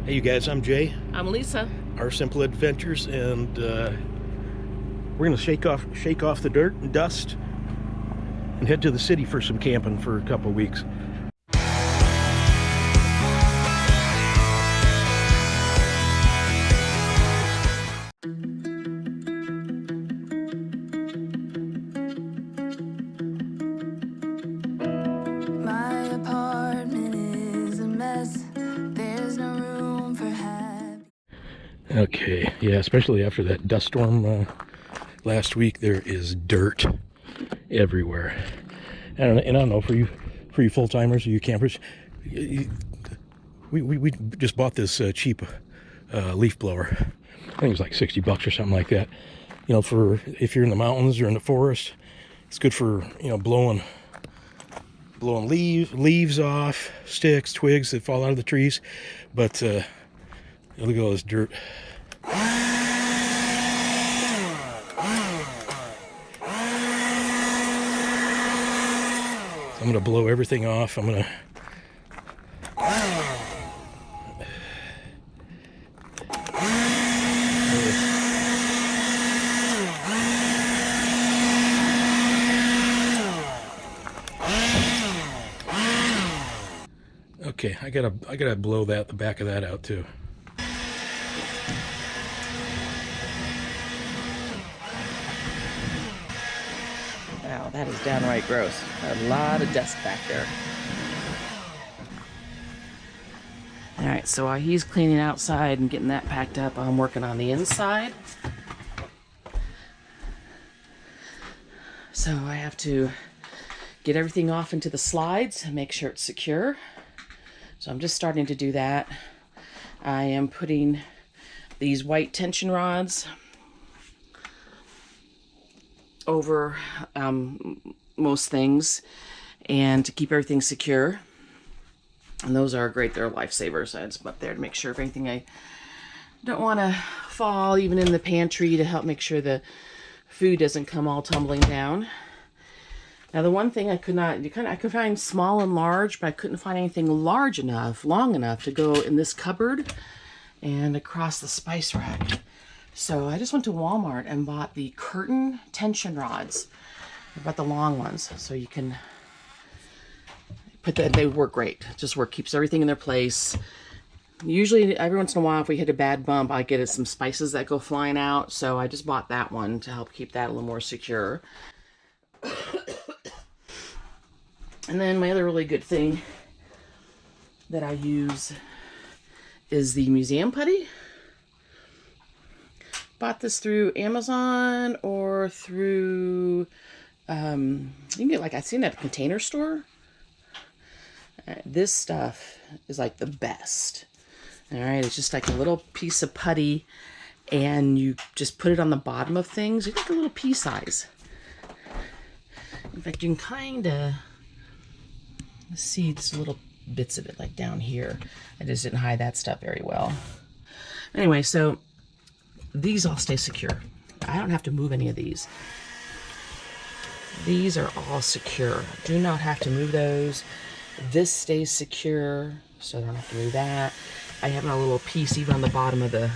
Hey you guys, I'm Jay. I'm Lisa. Our Simple Adventures, and we're gonna shake off the dirt and dust and head to the city for some camping for a couple of weeks. My apartment is a mess. There's no room for happy. Okay, yeah, especially after that dust storm last week, there is dirt everywhere. And I don't know, for you full-timers or you campers, we just bought this cheap leaf blower. I think it was like 60 bucks or something like that. You know, for if you're in the mountains or in the forest, it's good for, you know, blowing leaves off, sticks, twigs that fall out of the trees. But look at all this dirt. I'm gonna blow everything off. I'm gonna okay, I gotta blow the back of that out too. Wow, that is downright gross. A lot of dust back there. All right, so while he's cleaning outside and getting that packed up, I'm working on the inside. So I have to get everything off into the slides and make sure it's secure. So I'm just starting to do that. I am putting these white tension rods over most things and to keep everything secure. And those are great. They're lifesavers. I just up there to make sure of anything I don't want to fall, even in the pantry, to help make sure the food doesn't come all tumbling down. Now the one thing I could find small and large, but I couldn't find anything large enough, long enough to go in this cupboard and across the spice rack. So I just went to Walmart and bought the curtain tension rods. I bought the long ones, so you can put that. They work great. Just keeps everything in their place. Usually, every once in a while, if we hit a bad bump, I get some spices that go flying out. So I just bought that one to help keep that a little more secure. And then my other really good thing that I use is the museum putty. Bought this through Amazon or through, you can get, like, I've seen it at a Container Store. This stuff is like the best. All right, it's just like a little piece of putty, and you just put it on the bottom of things. It's like a little pea size. In fact, you can kind of see just little bits of it, like down here. I just didn't hide that stuff very well. Anyway, so these all stay secure. I don't have to move any of these. These are all secure. Do not have to move those. This stays secure, so I don't have to move that. I have a little piece even on the bottom of the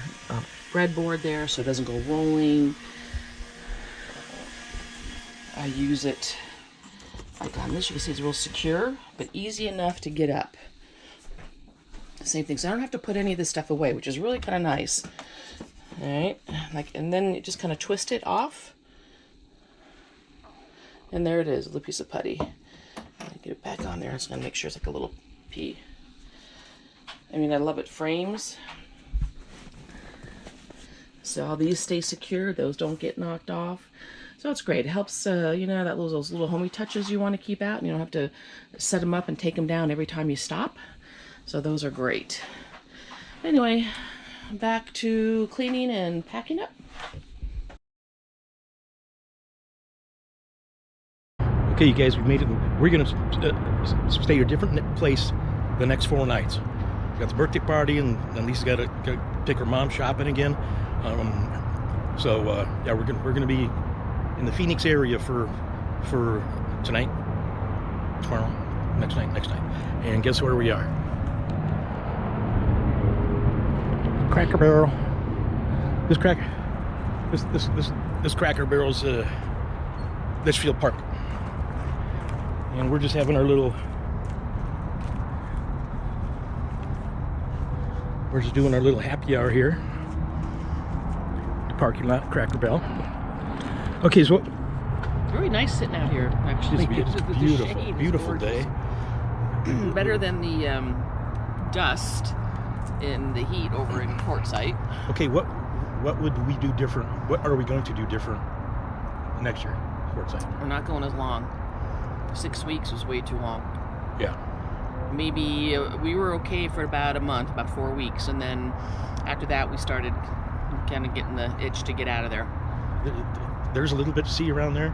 breadboard there, so it doesn't go rolling. I use it like on this. You can see it's real secure, but easy enough to get up. Same thing, so I don't have to put any of this stuff away, which is really kind of nice. All right, and then you just kind of twist it off, and there it is, a little piece of putty. Get it back on there. I'm just gonna make sure it's like a little pea. I mean, I love it. Frames. So all these stay secure. Those don't get knocked off. So it's great. It helps, you know, those little homey touches you want to keep out. And you don't have to set them up and take them down every time you stop. So those are great. Anyway, back to cleaning and packing up. Okay, you guys, we made it. We're gonna stay at a different place the next 4 nights. We got the birthday party, and Lisa's got to take her mom shopping again. Yeah, we're gonna be in the Phoenix area for tonight, tomorrow, next night, and guess where we are? Cracker Barrel. This Cracker Barrel's Litchfield Park, and we're just having our little. We're just doing our little happy hour here. The parking lot, Cracker Barrel. Okay, so Very nice sitting out here, actually. it's The beautiful, shade is beautiful day. gorgeous. Better than the dust in the heat over in Quartzsite. Okay, what would we do different? What are we going to do different next year, Quartzsite? We're not going as long. 6 weeks was way too long. Yeah. Maybe we were okay for about a month, about 4 weeks, and then after that we started kind of getting the itch to get out of there. There's a little bit to see around there,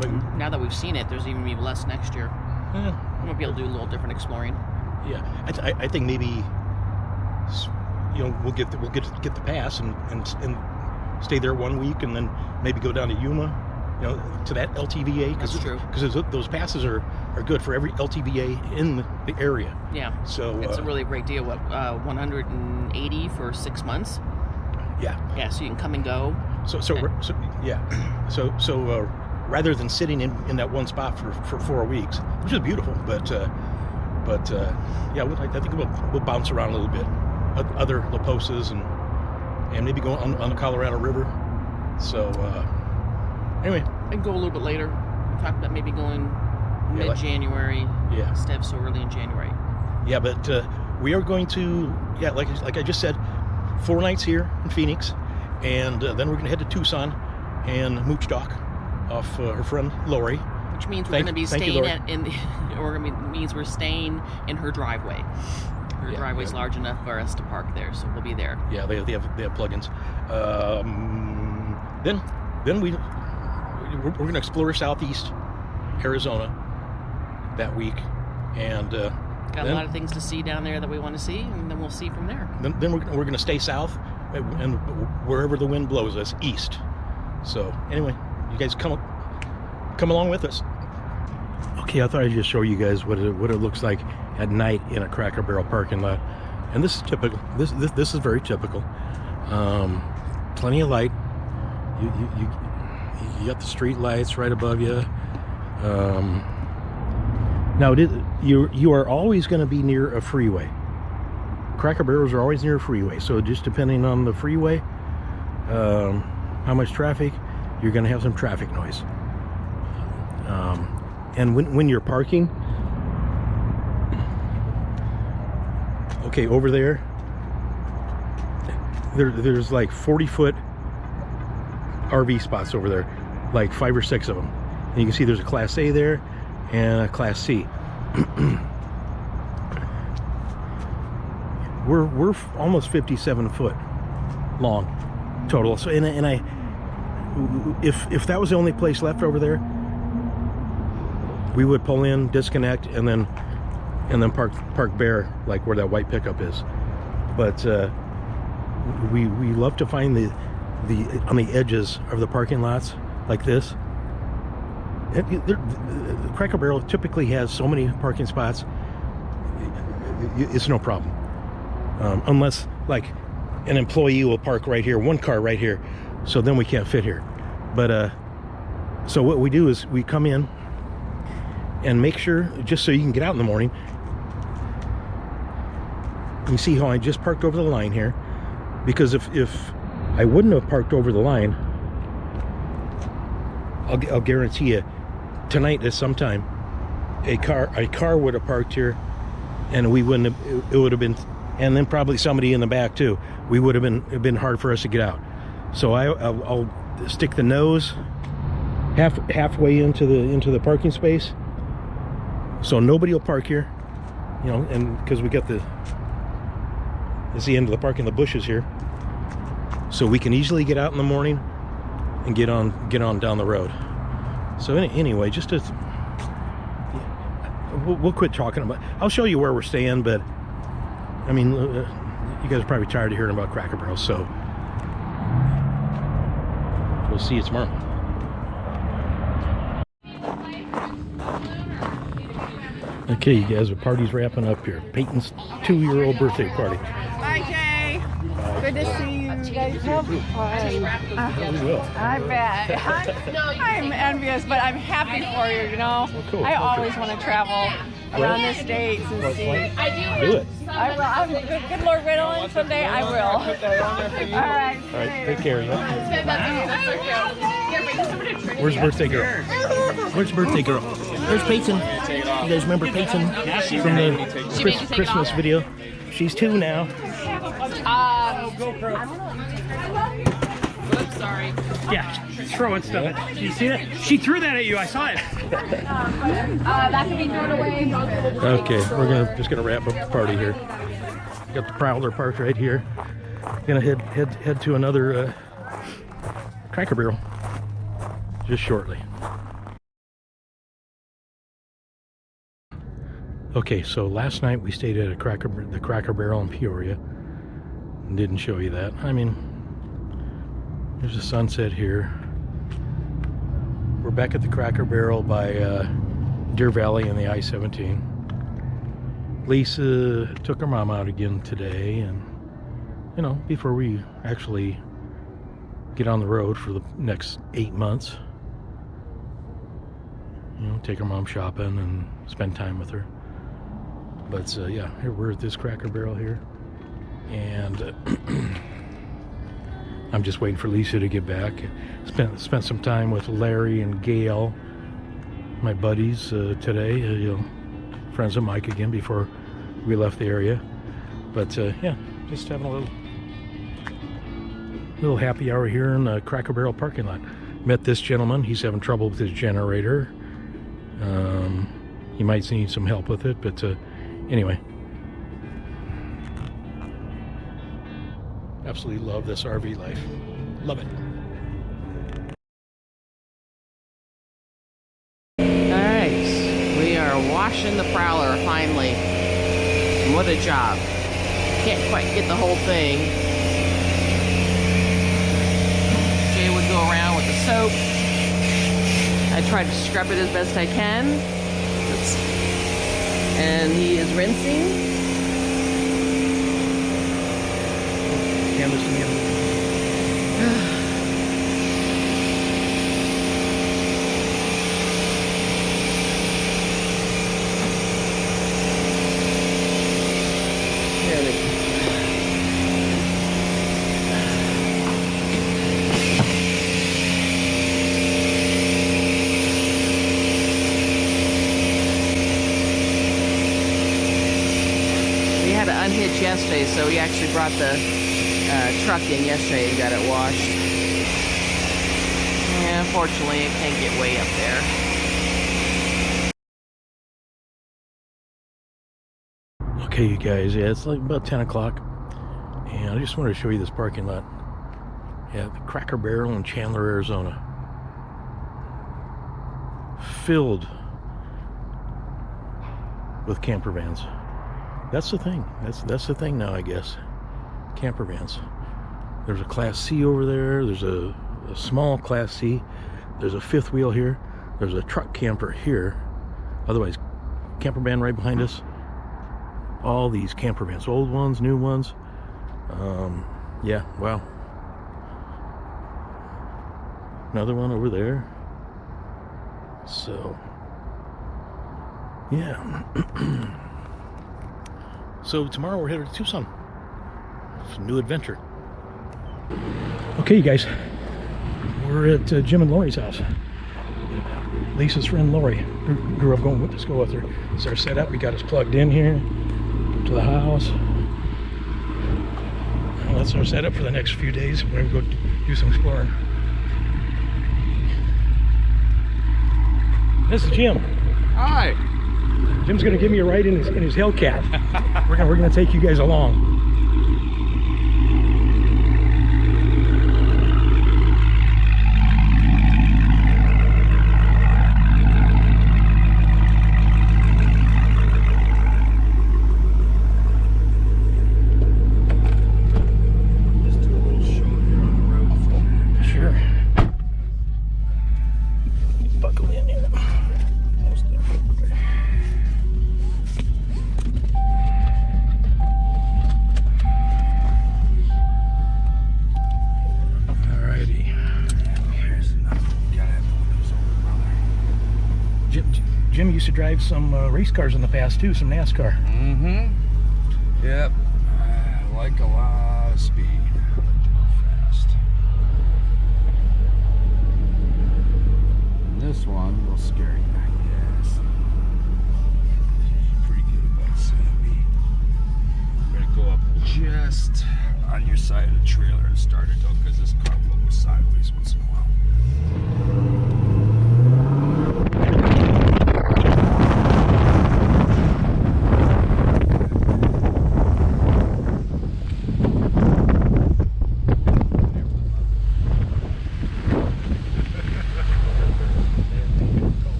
but Now that we've seen it, there's even be less next year. eh, I'm gonna be able to do a little different exploring. yeah, I think maybe we'll get the pass and stay there 1 week, and then maybe go down to Yuma, to that LTVA. That's true. Because those passes are good for every LTVA in the area. Yeah. So It's a really great deal. What, 180 for 6 months? yeah. Yeah, so you can come and go. So yeah. So rather than sitting in that one spot for 4 weeks, which is beautiful, but yeah, I think we'll bounce around a little bit, other La Posas, and maybe go on the Colorado River. So anyway, And go a little bit later. We talked about maybe going mid-January. yeah. Instead of so early in January. Yeah, but we are going to, like I just said, 4 nights here in Phoenix, and then we're going to head to Tucson and mooch dock off her friend Lori. Which means we're Thank- going to be thank you, staying Lori. means we're staying in her driveway. Her Yeah, driveway's yeah. large enough for us to park there, so we'll be there. Yeah, they have plugins. Then we're going to explore Southeast Arizona that week, and Got a lot of things to see down there that we want to see, and then we'll see from there. then we're going to stay south, and wherever the wind blows us, east. So anyway, you guys come along with us. Okay, I thought I'd just show you guys what it looks like at night in a Cracker Barrel parking lot, and this is typical. This is very typical. Plenty of light. You got the street lights right above you. Now you are always going to be near a freeway. Cracker Barrels are always near a freeway, so just depending on the freeway, how much traffic, you're going to have some traffic noise. And when you're parking, okay, over there's like 40-foot RV spots over there, like 5 or 6 of them, and you can see there's a Class A there and a Class C. we're almost 57 foot long total. So and I if that was the only place left over there, we would pull in, disconnect, and then park bare, like where that white pickup is. But we love to find the on the edges of the parking lots like this. Cracker Barrel typically has so many parking spots, it's no problem, unless like an employee will park right here, one car right here, so then we can't fit here. But so what we do is we come in and make sure, just so you can get out in the morning. You see how I just parked over the line here, because if I wouldn't have parked over the line, I'll guarantee you tonight at some time a car would have parked here, and we wouldn't have, it would have been, and then probably somebody in the back too. We would have been hard for us to get out. So I'll stick the nose halfway into the parking space, so nobody will park here, and because we got it's the end of the park in the bushes here, so we can easily get out in the morning and get on down the road. So anyway, just to we'll quit talking about, I'll show you where we're staying, but I mean, you guys are probably tired of hearing about Cracker Barrel, so we'll see you tomorrow. Okay, you guys, the party's wrapping up here. Peyton's 2-year-old birthday party. Bye, Jay. Good to see you guys. Have fun. I bet. I'm envious, but I'm happy for you, you know. Cool. I always want to travel around the states and see. Do it. I will. I'm good Lord Riddle, someday I will. All right. All right, take care. Where's birthday girl? Where's birthday girl? There's Peyton. You guys remember Peyton from the Christmas video? She's 2 now. Sorry. Yeah, throwing stuff. Did you see that? She threw that at you. I saw it. That can be thrown away. Okay, we're just gonna wrap up the party here. Got the Prowler parked right here. Gonna head to another Cracker Barrel just shortly. Okay, so last night we stayed at the Cracker Barrel in Peoria. Didn't show you that. I mean, there's a sunset here. We're back at the Cracker Barrel by Deer Valley and the I-17. Lisa took her mom out again today, and you know, before we actually get on the road for the next 8 months, you know, take her mom shopping and spend time with her. But yeah, here we're at this Cracker Barrel here, and I'm just waiting for Lisa to get back. Spent some time with Larry and Gail, my buddies, today. You know, friends of Mike again before we left the area. But yeah, just having a little happy hour here in the Cracker Barrel parking lot. Met this gentleman. He's having trouble with his generator. He might need some help with it, but anyway, absolutely love this RV life. Love it. Alright, we are washing the Prowler finally. What a job. Can't quite get the whole thing. Jay would go around with the soap. I tried to scrub it as best I can. And he is rinsing. Unhitched yesterday, so we actually brought the truck in yesterday and got it washed. Yeah, unfortunately, it can't get way up there. Okay, you guys, yeah, it's like about 10 o'clock, and I just wanted to show you this parking lot. Yeah, the Cracker Barrel in Chandler, Arizona. Filled with camper vans. That's the thing. That's the thing now, I guess. Camper vans. There's a Class C over there. There's a small Class C. There's a fifth wheel here. There's a truck camper here. Otherwise, camper van right behind us. All these camper vans, old ones, new ones. Yeah, wow. Another one over there. So, yeah. So tomorrow we're headed to Tucson. It's a new adventure. Okay, you guys, we're at Jim and Lori's house. Lisa's friend Lori grew up going to school with her. It's our setup. We got us plugged in here to the house. And that's our setup for the next few days. We're gonna go do some exploring. This is Jim. Hi. Jim's gonna give me a ride in his Hellcat. We're gonna take you guys along. used to drive some race cars in the past too, some NASCAR. Mm-hmm. Yep. I like a lot of speed. I like to go fast. And this one will scare you, I guess. Pretty good about Sammy. I'm gonna go up just on your side of the trailer and start it though, because this car will go sideways once in a while.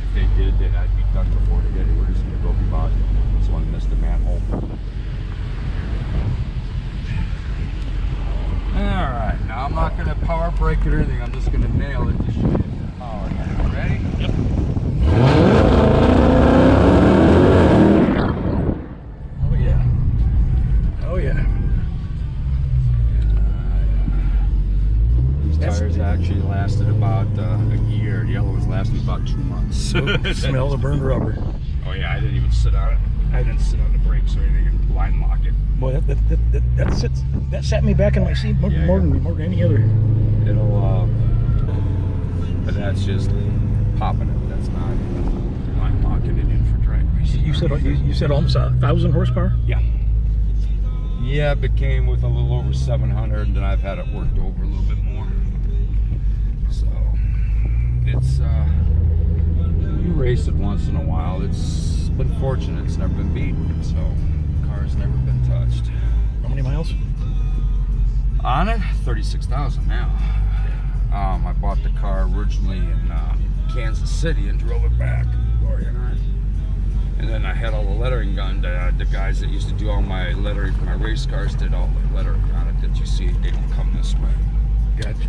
If they did, then I'd be done before they get it. We're just gonna go about it. This one missed a manhole. Alright, now I'm not gonna power brake it or anything, I'm just gonna nail it to show you the power. Ready? Yep. Oh yeah. Oh yeah. These tires actually lasted about a year. The other ones lasted about 2 months. Smell the burned rubber. Oh yeah, I didn't even sit on it. I didn't sit on the brakes or anything and line lock it. Boy, that sat me back in my seat more, Yeah, more than any other. It'll, but that's just popping it. That's not line locking it in for drag racing. You said almost 1,000 horsepower. Yeah. Yeah, it came with a little over 700, and then I've had it worked over a little bit more. So it's you race it once in a while. It's been fortunate. It's never been beaten, so the car's never been touched. How many miles? On it, 36,000 now. I bought the car originally in Kansas City and drove it back. And then I had all the lettering done. The guys that used to do all my lettering for my race cars did all the lettering on it that you see. They don't come this way. Gotcha.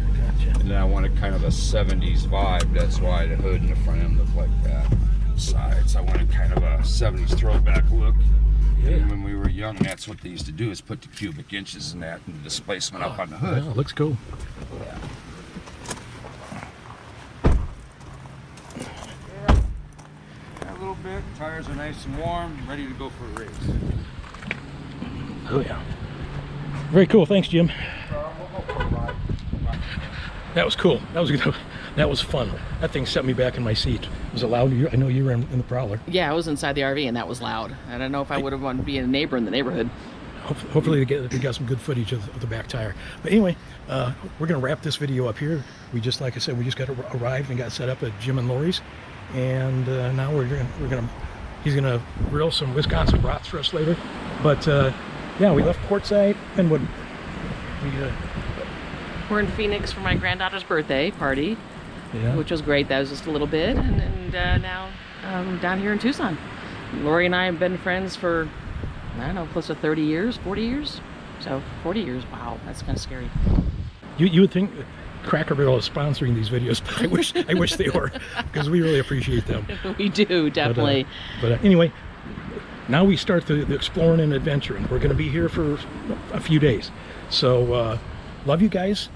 And then I wanted kind of a 70s vibe. That's why the hood and the front end look like that. Sides. I wanted kind of a 70s throwback look. Yeah. And when we were young, that's what they used to do, is put the cubic inches in that and the displacement up on the hood. Yeah, looks cool. Yeah. A little bit. Tires are nice and warm, ready to go for a race. Oh yeah. Very cool. Thanks, Jim. That was cool. That was fun. That thing set me back in my seat. Was it loud? I know you were in the Prowler. Yeah, I was inside the RV and that was loud. I don't know if I would have wanted to be a neighbor in the neighborhood. Hopefully they got some good footage of the back tire. But anyway, we're gonna wrap this video up here. We just, like I said, we just got arrived and got set up at Jim and Lori's, and now he's gonna grill some Wisconsin brats for us later. But yeah, we left Quartzsite and We're in Phoenix for my granddaughter's birthday party, yeah. which was great. That was just a little bit, and now down here in Tucson. Lori and I have been friends for, I don't know, close to 30 years, 40 years. So 40 years, wow, that's kind of scary. You would think Cracker Barrel is sponsoring these videos, but I wish they were, because we really appreciate them. We do, definitely. But anyway, now we start the exploring and adventuring. We're going to be here for a few days. So love you guys.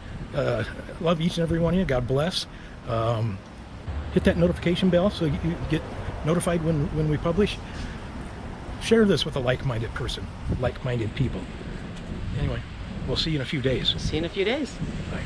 Love each and every one of you. God bless. Hit that notification bell so you get notified when we publish. Share this with a like-minded person, like-minded people. Anyway, we'll see you in a few days. See you in a few days. Bye.